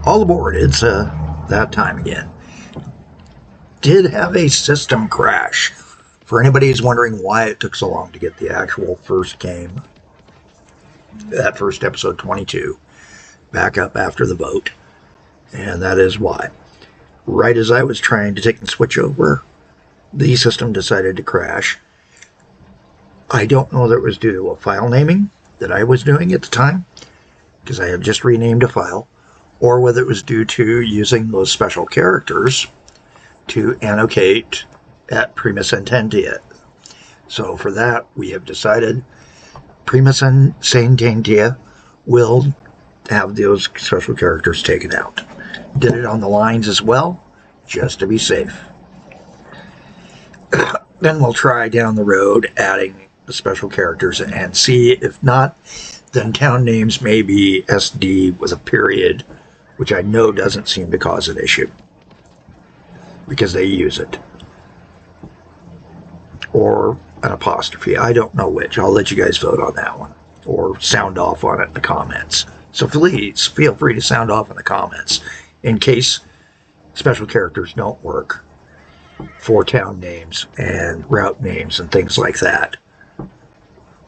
All aboard, it's that time again. Did have a system crash. For anybody who's wondering why it took so long to get the actual first game, that first episode 22, back up after the vote, and that is why. Right as I was trying to take the switch over, the system decided to crash. I don't know that it was due to a file naming that I was doing at the time, because I had just renamed a file, or whether it was due to using those special characters to annotate at Prima Sententia. So for that, we have decided Prima Sententia will have those special characters taken out. Did it on the lines as well, just to be safe. Then we'll try down the road adding the special characters and see. If not, then town names may be SD with a period, which I know doesn't seem to cause an issue because they use it. Or an apostrophe. I don't know which. I'll let you guys vote on that one. Or sound off on it in the comments. So please feel free to sound off in the comments in case special characters don't work for town names and route names and things like that.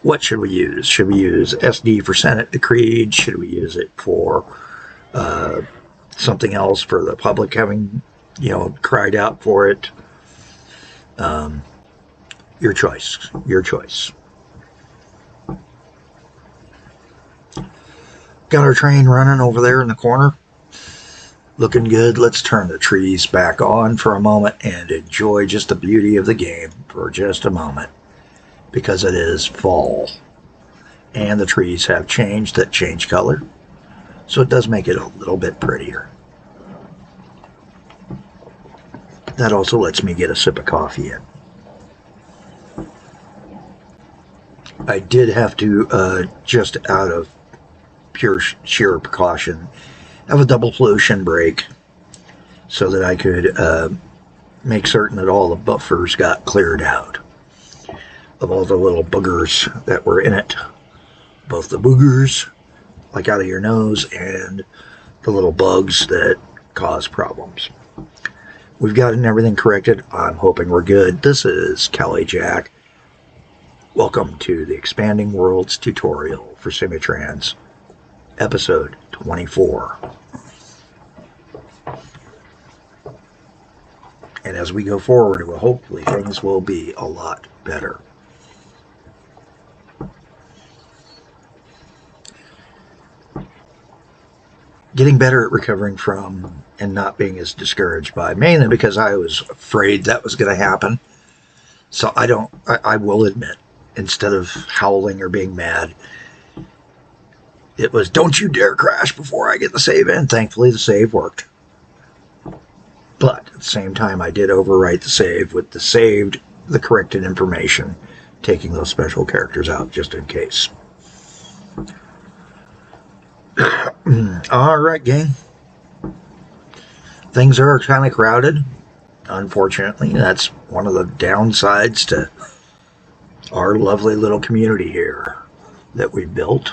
What should we use? Should we use SD for Senate Decreed? Should we use it for something else for the public having, cried out for it? Your choice. Your choice. Got our train running over there in the corner. Looking good. Let's turn the trees back on for a moment and enjoy just the beauty of the game for just a moment. Because it is fall. And the trees have changed, that change color. So it does make it a little bit prettier. That also lets me get a sip of coffee in. I did have to, just out of pure sheer precaution, have a double pollution break so that I could make certain that all the buffers got cleared out of all the little boogers that were in it. Both the boogers, like out of your nose, and the little bugs that cause problems. We've gotten everything corrected. I'm hoping we're good. This is Kelly Jack. Welcome to the Expanding Worlds tutorial for Simitrans, episode 24. And as we go forward, well, hopefully things will be a lot better. Getting better at recovering from and not being as discouraged by, mainly because I was afraid that was going to happen. So I will admit, instead of howling or being mad, it was, don't you dare crash before I get the save in. Thankfully, the save worked. But at the same time, I did overwrite the save with the corrected information, taking those special characters out just in case. Alright, gang. Things are kind of crowded. Unfortunately, that's one of the downsides to our lovely little community here that we built,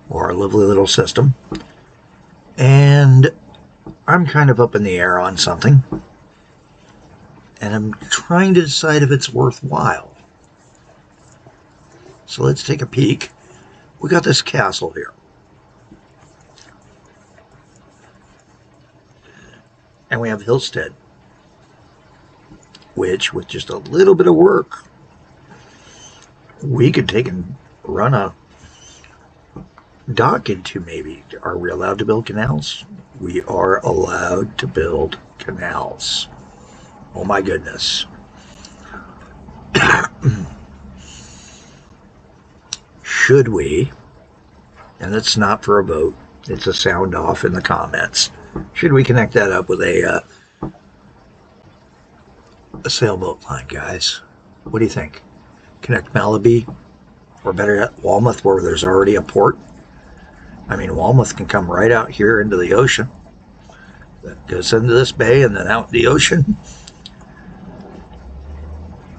or our lovely little system. And I'm kind of up in the air on something, and I'm trying to decide if it's worthwhile. So let's take a peek. We got this castle here. And we have Hillstead, which, with just a little bit of work, we could take and run a dock into. Maybe. Are we allowed to build canals? We are allowed to build canals. Oh my goodness. Should we, and it's not for a vote, it's a sound off in the comments, should we connect that up with a sailboat line, guys? What do you think? Connect Malibu, or better yet, Walmouth, where there's already a port. I mean, Walmouth can come right out here into the ocean. That goes into this bay and then out in the ocean.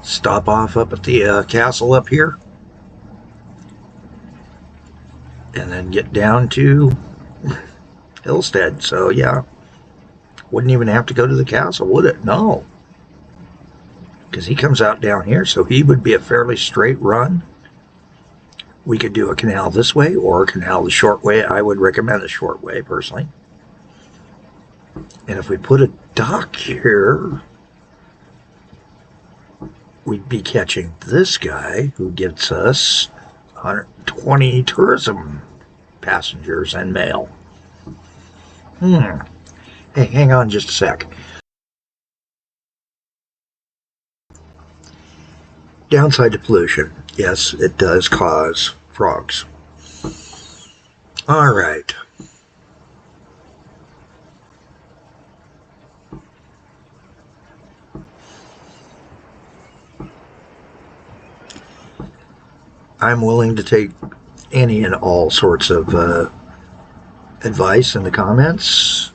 Stop off up at the castle up here. And then get down to Hillstead. So yeah, wouldn't even have to go to the castle, would it? No, because he comes out down here, so he would be a fairly straight run. We could do a canal this way or a canal the short way. I would recommend the short way, personally. And if we put a dock here, we'd be catching this guy who gets us 120 tourism passengers and mail. Hey, hang on just a sec. Downside to pollution. Yes, it does cause frogs. All right. I'm willing to take any and all sorts of advice in the comments.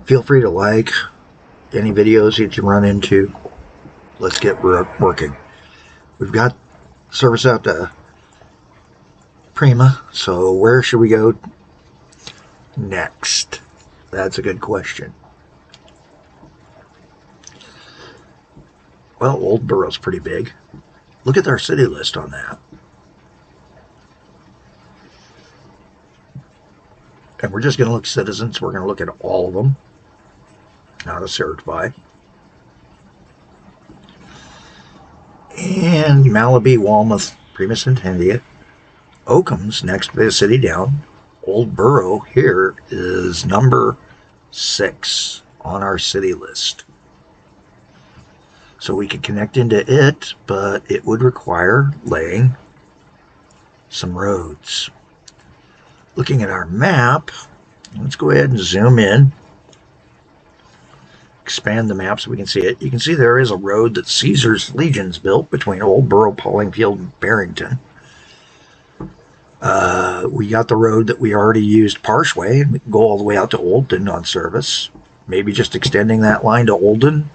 Feel free to like any videos that you run into. Let's get working. We've got service out to Prima, so where should we go next? That's a good question. Well, Old Borough's pretty big. Look at our city list on that. And we're just going to look citizens. We're going to look at all of them. Not a search by. And Malaby, Walmouth, Primus Intendia. Oakham's next biggest city down. Old Borough here is number 6 on our city list. So we could connect into it, but it would require laying some roads. Looking at our map, let's go ahead and zoom in. Expand the map so we can see it. You can see there is a road that Caesar's legions built between Old Borough, Paulingfield, and Barrington. We got the road that we already used Parshway, and we can go all the way out to Olden on service. Maybe just extending that line to Olden.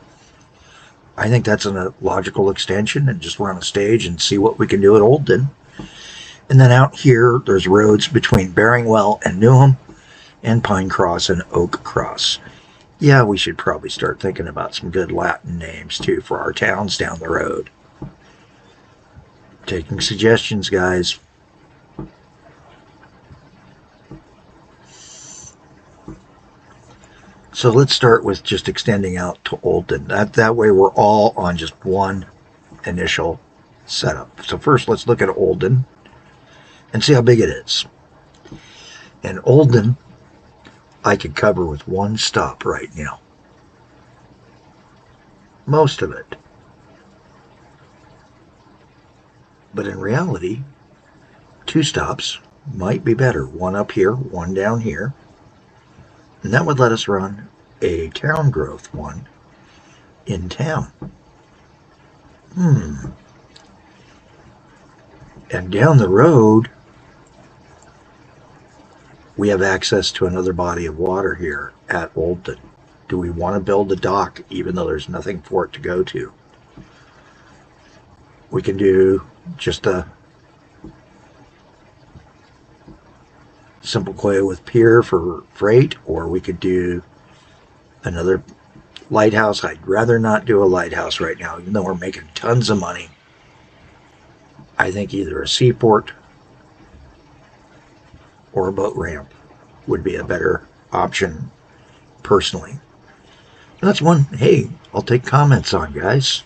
I think that's a logical extension, and just run a stage and see what we can do at Olden. And then out here, there's roads between Beringwell and Newham, and Pine Cross and Oak Cross. Yeah, we should probably start thinking about some good Latin names, too, for our towns down the road. Taking suggestions, guys. So let's start with just extending out to Olden. That way we're all on just one initial setup. So first, let's look at Olden and see how big it is. And Olden, I could cover with one stop right now. Most of it. But in reality, 2 stops might be better. One up here, one down here. And that would let us run a town growth one in town. And down the road, we have access to another body of water here at Olden. Do we want to build a dock even though there's nothing for it to go to? We can do just a simple quay with pier for freight, or we could do another lighthouse. I'd rather not do a lighthouse right now, even though we're making tons of money. I think either a seaport or a boat ramp would be a better option, personally. That's one, hey, I'll take comments on, guys.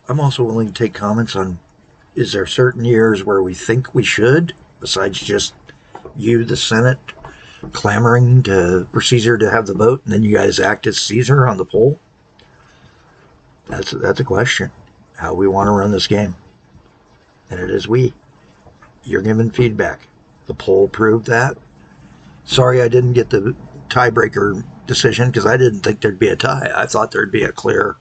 I'm also willing to take comments on, is there certain years where we think we should, besides just you, the Senate, clamoring for Caesar to have the vote, and then you guys act as Caesar on the poll? That's a question. How we want to run this game. And it is we. You're giving feedback. The poll proved that. Sorry I didn't get the tiebreaker decision, because I didn't think there'd be a tie. I thought there'd be a clear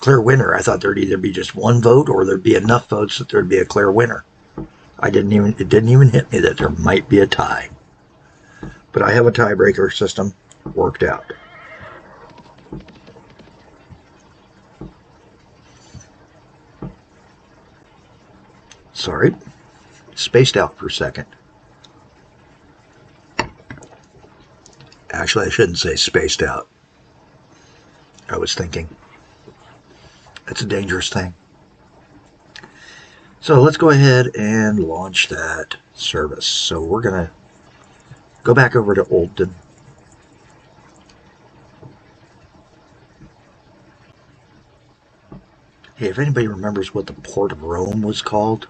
winner. I thought there'd either be just one vote or there'd be enough votes that there'd be a clear winner. It didn't even hit me that there might be a tie. But I have a tiebreaker system worked out. Sorry, spaced out for a second. Actually, I shouldn't say spaced out. I was thinking. It's a dangerous thing. So let's go ahead and launch that service. So we're going to go back over to Oldton. Hey, if anybody remembers what the Port of Rome was called,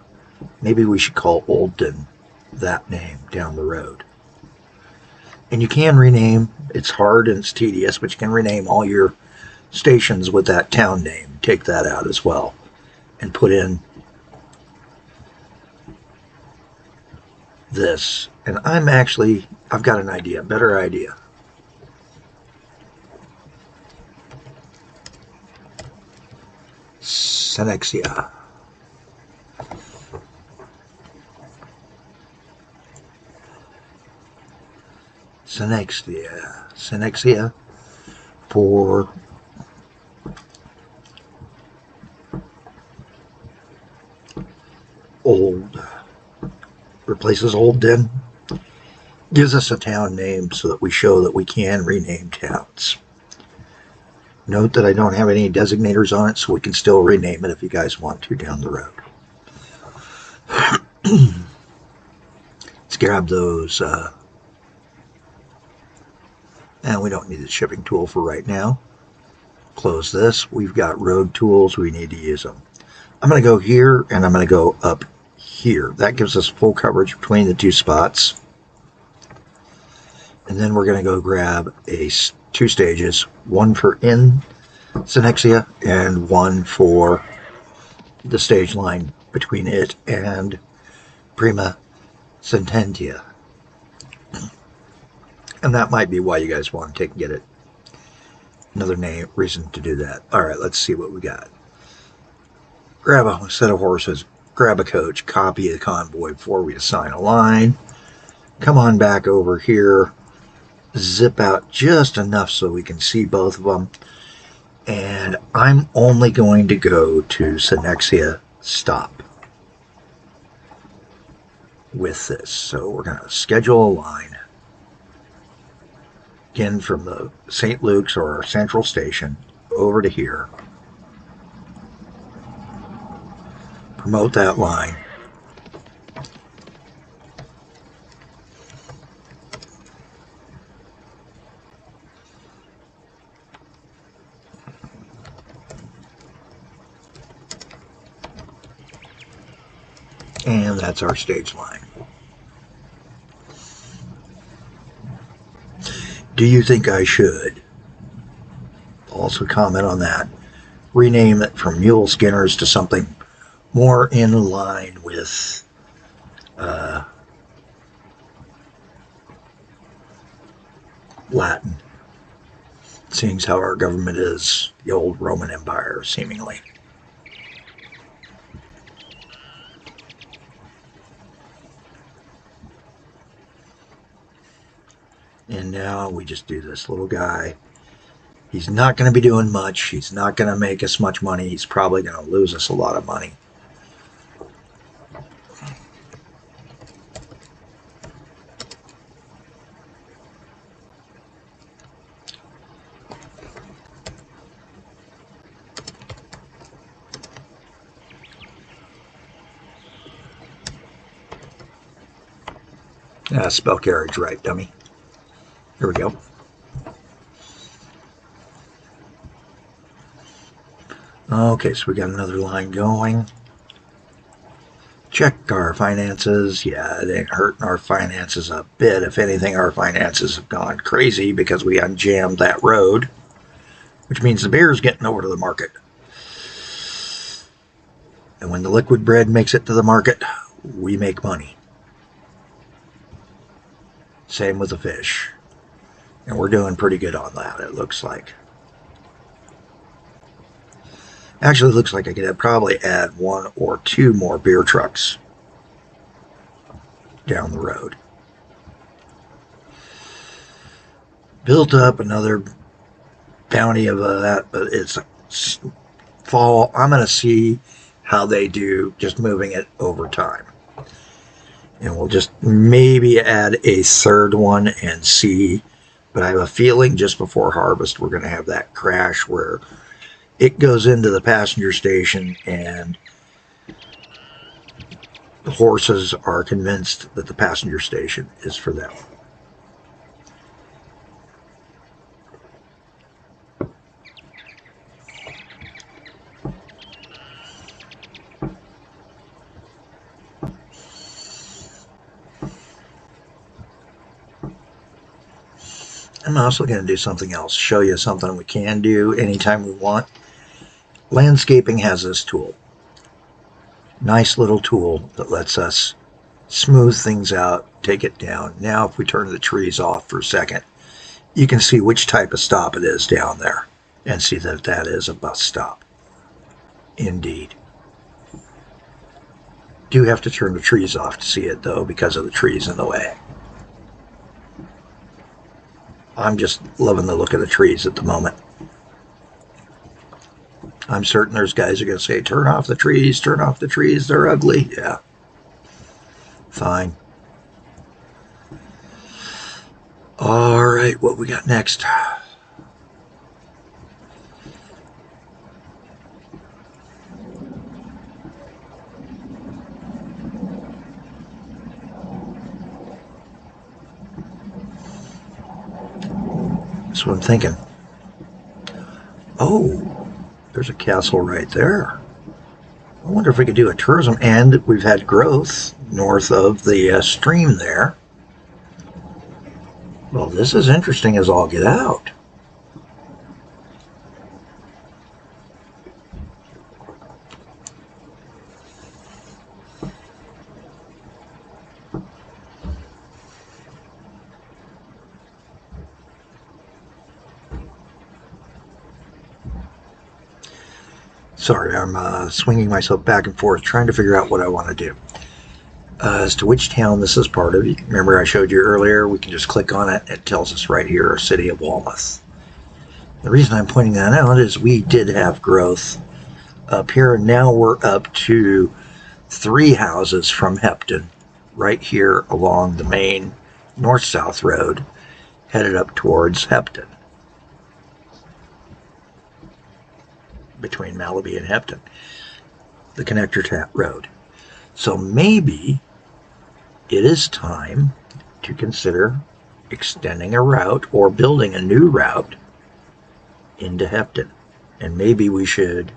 maybe we should call Oldton that name down the road. And you can rename, it's hard and it's tedious, but you can rename all your stations with that town name. Take that out as well and put in this. And I've got an idea, better idea. Senexia. Senexia for old. Replaces Oldden. Gives us a town name so that we show that we can rename towns. Note that I don't have any designators on it, so we can still rename it if you guys want to down the road. Let's grab those. And we don't need the shipping tool for right now. Close this. We've got road tools. We need to use them. I'm going to go here, and I'm going to go up here. That gives us full coverage between the two spots. And then we're going to go grab two stages, one for in Senexia and one for the stage line between it and Prima Sententia. And that might be why you guys want to get it. Another reason to do that. All right, let's see what we got. Grab a set of horses, grab a coach, copy the convoy before we assign a line. Come on back over here. Zip out just enough so we can see both of them. And I'm only going to go to Senexia stop with this. So we're going to schedule a line. Again, from the St. Luke's or our central station over to here. Promote that line. And that's our stage line. Do you think I should? Also comment on that. Rename it from Mule Skinners to something more in line with Latin. Seeing how our government is the old Roman Empire, seemingly. And now we just do this little guy. He's not going to be doing much. He's not going to make us much money. He's probably going to lose us a lot of money. Spell carriage right, dummy. Here we go. Okay, so we got another line going. Check our finances. Yeah, it ain't hurting our finances a bit. If anything, our finances have gone crazy because we unjammed that road, which means the beer is getting over to the market. And when the liquid bread makes it to the market, we make money. Same with the fish. And we're doing pretty good on that, it looks like. Actually, it looks like I could probably add one or two more beer trucks down the road. Built up another bounty of that, but it's fall. I'm going to see how they do just moving it over time. And we'll just maybe add a third one and see But I have a feeling just before harvest we're going to have that crash where it goes into the passenger station and the horses are convinced that the passenger station is for them. I'm also going to do something else, show you something we can do anytime we want. Landscaping has this tool. Nice little tool that lets us smooth things out, take it down. Now if we turn the trees off for a second, you can see which type of stop it is down there and see that that is a bus stop. Indeed. Do have to turn the trees off to see it though because of the trees in the way. I'm just loving the look of the trees at the moment. I'm certain there's guys who are going to say, turn off the trees, they're ugly. Yeah. Fine. All right, what we got next? That's what I'm thinking. Oh, there's a castle right there. I wonder if we could do a tourism, and we've had growth north of the stream there. Well, this is interesting as all get out. Sorry, I'm swinging myself back and forth trying to figure out what I want to do. As to which town this is part of, remember I showed you earlier, we can just click on it. It tells us right here, city of Walmouth. The reason I'm pointing that out is we did have growth up here, and now we're up to 3 houses from Hepton, right here along the main north-south road, headed up towards Hepton. Between Malaby and Hepton, the connector road. So maybe it is time to consider extending a route or building a new route into Hepton. And maybe we should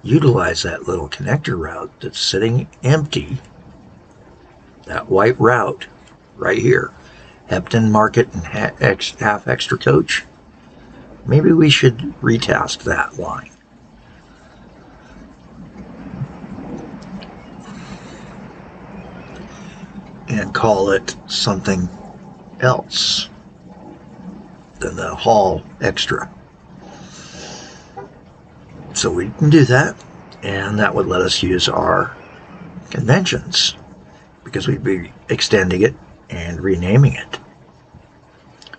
utilize that little connector route that's sitting empty, that white route right here, Hepton Market and half extra coach. Maybe we should retask that line. And call it something else than the Hall Extra. So we can do that, and that would let us use our conventions because we'd be extending it and renaming it.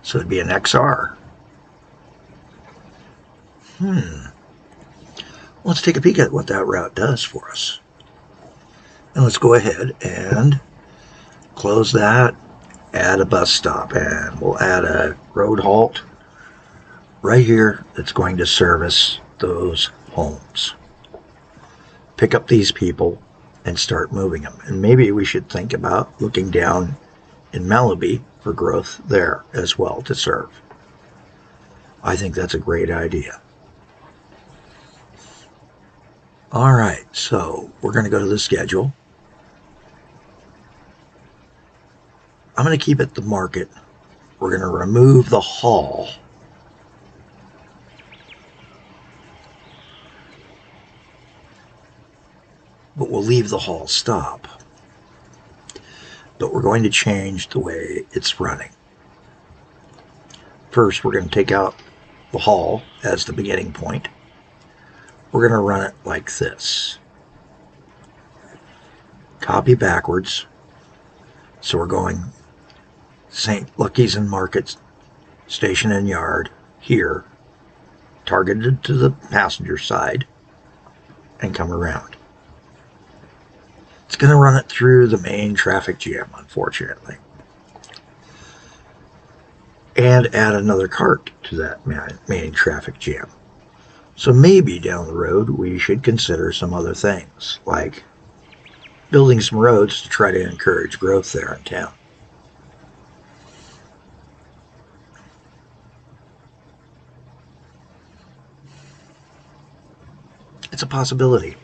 So it'd be an XR. Let's take a peek at what that route does for us. And let's go ahead and close that, add a bus stop, and we'll add a road halt right here that's going to service those homes. Pick up these people and start moving them. And maybe we should think about looking down in Malaby for growth there as well to serve. I think that's a great idea. All right, so we're going to go to the schedule. I'm going to keep it the market. We're going to remove the hall. But we'll leave the hall stop. But we're going to change the way it's running. First, we're going to take out the hall as the beginning point. We're going to run it like this. Copy backwards. So we're going St. Lucky's and Market Station and Yard here, targeted to the passenger side, and come around. It's going to run it through the main traffic jam, unfortunately. and add another cart to that main traffic jam. So maybe down the road we should consider some other things, like building some roads to try to encourage growth there in town. It's a possibility.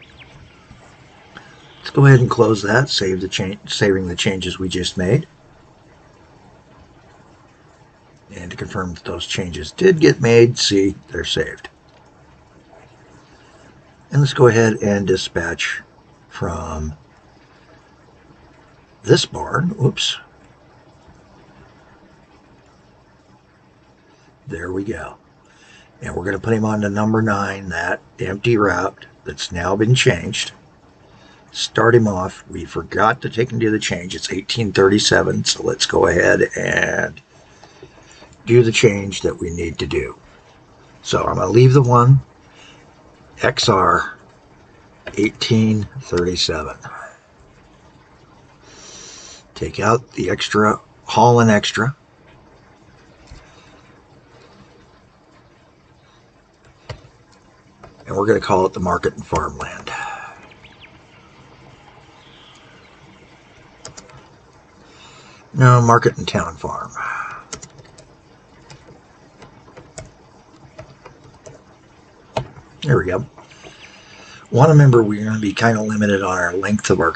Let's go ahead and close that, saving the changes we just made. And to confirm that those changes did get made, see, they're saved. And let's go ahead and dispatch from this barn. Oops. There we go. And we're going to put him on to number 9, that empty route that's now been changed. Start him off. We forgot to take him to the change. It's 1837, so let's go ahead and do the change that we need to do. So I'm going to leave the one, XR 1837. Take out the extra, haul and extra. And we're going to call it the Market and Farmland. No, Market and Town Farm. There we go. Want to remember we're going to be kind of limited on our length of our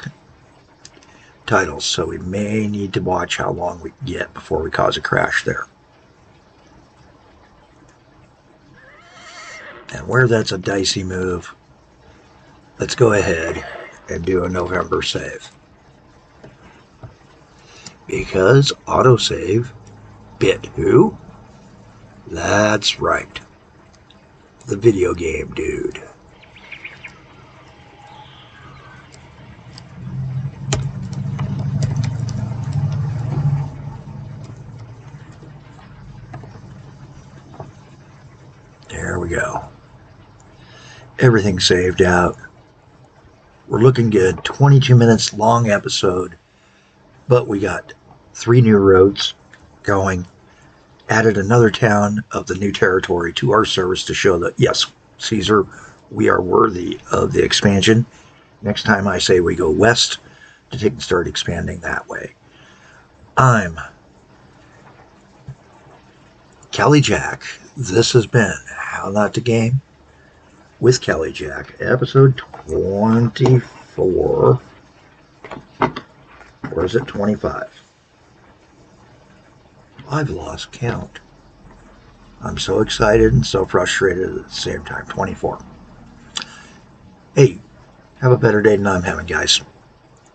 titles, so we may need to watch how long we get before we cause a crash there. And where that's a dicey move, let's go ahead and do a November save. Because autosave bit who? That's right. The video game dude. There we go. Everything saved out. We're looking good. 22 minutes long episode, but we got 3 new roads going. Added another town of the new territory to our service to show that, yes, Caesar, we are worthy of the expansion. Next time I say we go west to start expanding that way. I'm Kelly Jack. This has been How Not to Game with Kelly Jack, episode 24. Or is it 25? I've lost count. I'm so excited and so frustrated at the same time. 24. Hey, have a better day than I'm having, guys.